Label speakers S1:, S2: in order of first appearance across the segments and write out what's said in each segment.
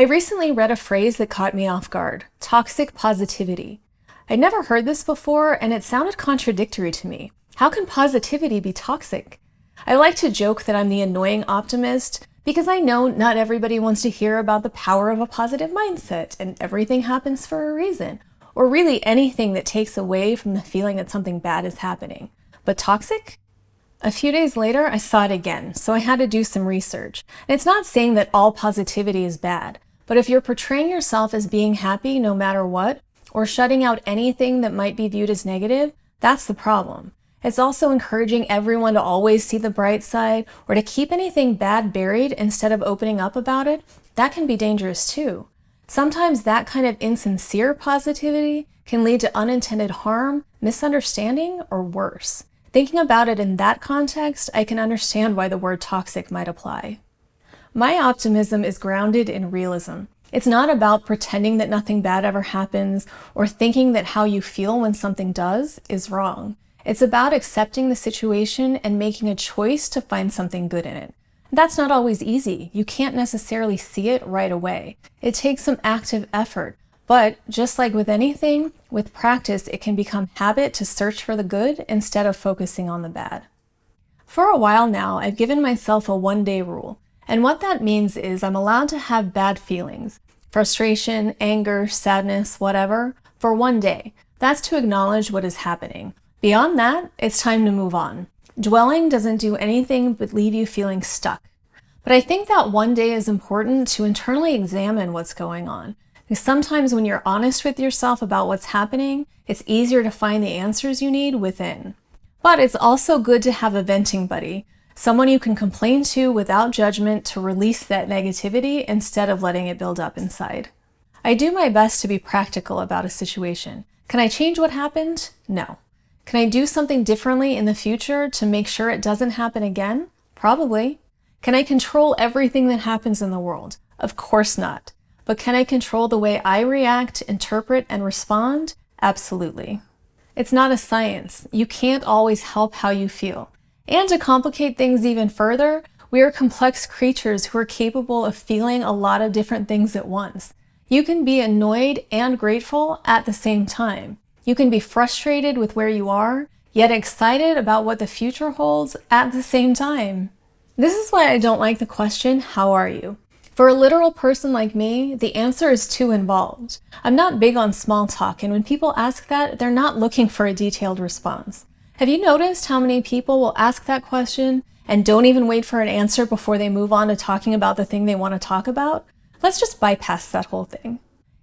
S1: I recently read a phrase that caught me off guard: toxic positivity. I'd never heard this before, and it sounded contradictory to me. How can positivity be toxic? I like to joke that I'm the annoying optimist because I know not everybody wants to hear about the power of a positive mindset and everything happens for a reason, or really anything that takes away from the feeling that something bad is happening. But toxic? A few days later, I saw it again, so I had to do some research. And it's not saying that all positivity is bad, but if you're portraying yourself as being happy no matter what, or shutting out anything that might be viewed as negative, that's the problem. It's also encouraging everyone to always see the bright side, or to keep anything bad buried instead of opening up about it. That can be dangerous too. Sometimes that kind of insincere positivity can lead to unintended harm, misunderstanding, or worse. Thinking about it in that context, I can understand why the word toxic might apply. My optimism is grounded in realism. It's not about pretending that nothing bad ever happens or thinking that how you feel when something does is wrong. It's about accepting the situation and making a choice to find something good in it. That's not always easy. You can't necessarily see it right away. It takes some active effort. But just like with anything, with practice, it can become habit to search for the good instead of focusing on the bad. For a while now, I've given myself a one-day rule. And what that means is I'm allowed to have bad feelings, frustration, anger, sadness, whatever, for one day. That's to acknowledge what is happening. Beyond that, it's time to move on. Dwelling doesn't do anything but leave you feeling stuck. But I think that one day is important to internally examine what's going on. Because sometimes when you're honest with yourself about what's happening, it's easier to find the answers you need within. But it's also good to have a venting buddy, someone you can complain to without judgment to release that negativity instead of letting it build up inside. I do my best to be practical about a situation. Can I change what happened? No. Can I do something differently in the future to make sure it doesn't happen again? Probably. Can I control everything that happens in the world? Of course not. But can I control the way I react, interpret, and respond? Absolutely. It's not a science. You can't always help how you feel. And to complicate things even further, we are complex creatures who are capable of feeling a lot of different things at once. You can be annoyed and grateful at the same time. You can be frustrated with where you are, yet excited about what the future holds at the same time. This is why I don't like the question, "How are you?" For a literal person like me, the answer is too involved. I'm not big on small talk, and when people ask that, they're not looking for a detailed response. Have you noticed how many people will ask that question and don't even wait for an answer before they move on to talking about the thing they want to talk about? Let's just bypass that whole thing.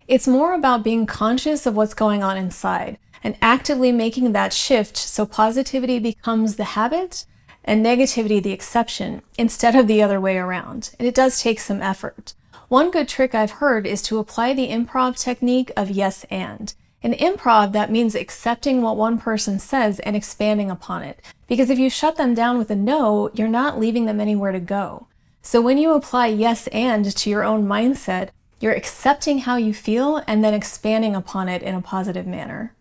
S1: It's more about being conscious of what's going on inside and actively making that shift so positivity becomes the habit and negativity the exception instead of the other way around. And it does take some effort. One good trick I've heard is to apply the improv technique of yes and. In improv, that means accepting what one person says and expanding upon it. Because if you shut them down with a no, you're not leaving them anywhere to go. So when you apply yes and to your own mindset, you're accepting how you feel and then expanding upon it in a positive manner.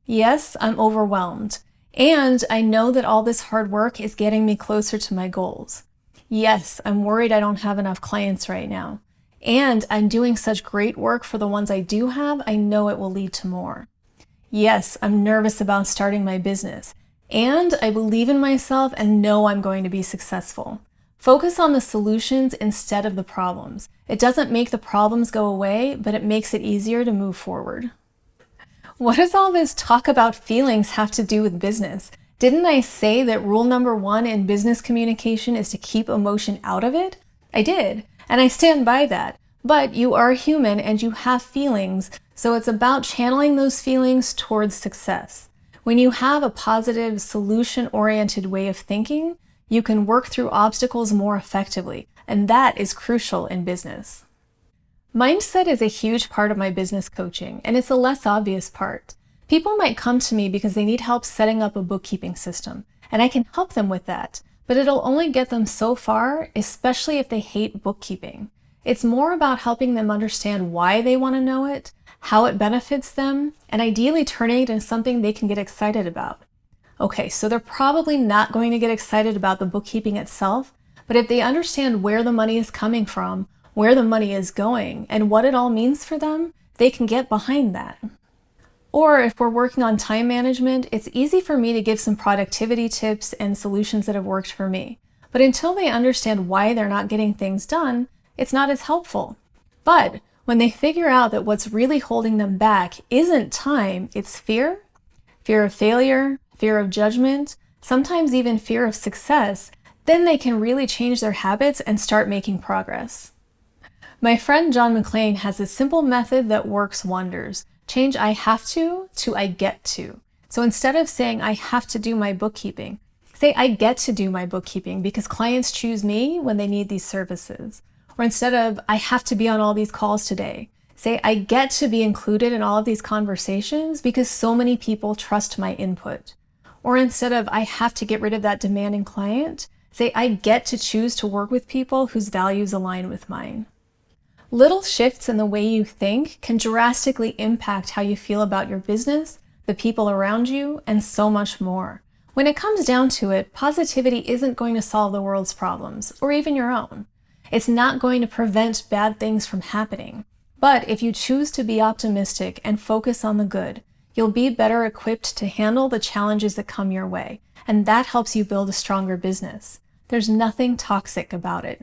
S1: Yes, I'm overwhelmed. And I know that all this hard work is getting me closer to my goals. Yes, I'm worried I don't have enough clients right now. And I'm doing such great work for the ones I do have, I know it will lead to more. Yes, I'm nervous about starting my business. And I believe in myself and know I'm going to be successful. Focus on the solutions instead of the problems. It doesn't make the problems go away, but it makes it easier to move forward. What does all this talk about feelings have to do with business? Didn't I say that rule number 1 in business communication is to keep emotion out of it? I did, and I stand by that. But you are human and you have feelings, so it's about channeling those feelings towards success. When you have a positive, solution-oriented way of thinking, you can work through obstacles more effectively, and that is crucial in business. Mindset is a huge part of my business coaching, and it's a less obvious part. People might come to me because they need help setting up a bookkeeping system, and I can help them with that, but it'll only get them so far, especially if they hate bookkeeping. It's more about helping them understand why they want to know it, how it benefits them, and ideally turning it into something they can get excited about. Okay, so they're probably not going to get excited about the bookkeeping itself, but if they understand where the money is coming from, where the money is going, and what it all means for them, they can get behind that. Or if we're working on time management, it's easy for me to give some productivity tips and solutions that have worked for me. But until they understand why they're not getting things done, it's not as helpful. But when they figure out that what's really holding them back isn't time, it's fear of failure, fear of judgment, sometimes even fear of success, then they can really change their habits and start making progress. My friend John McClane has a simple method that works wonders. Change I have to I get to. So instead of saying I have to do my bookkeeping, say I get to do my bookkeeping because clients choose me when they need these services. Or instead of I have to be on all these calls today, say I get to be included in all of these conversations because so many people trust my input. Or instead of I have to get rid of that demanding client, say I get to choose to work with people whose values align with mine. Little shifts in the way you think can drastically impact how you feel about your business, the people around you, and so much more. When it comes down to it, positivity isn't going to solve the world's problems, or even your own. It's not going to prevent bad things from happening. But if you choose to be optimistic and focus on the good, you'll be better equipped to handle the challenges that come your way, and that helps you build a stronger business. There's nothing toxic about it.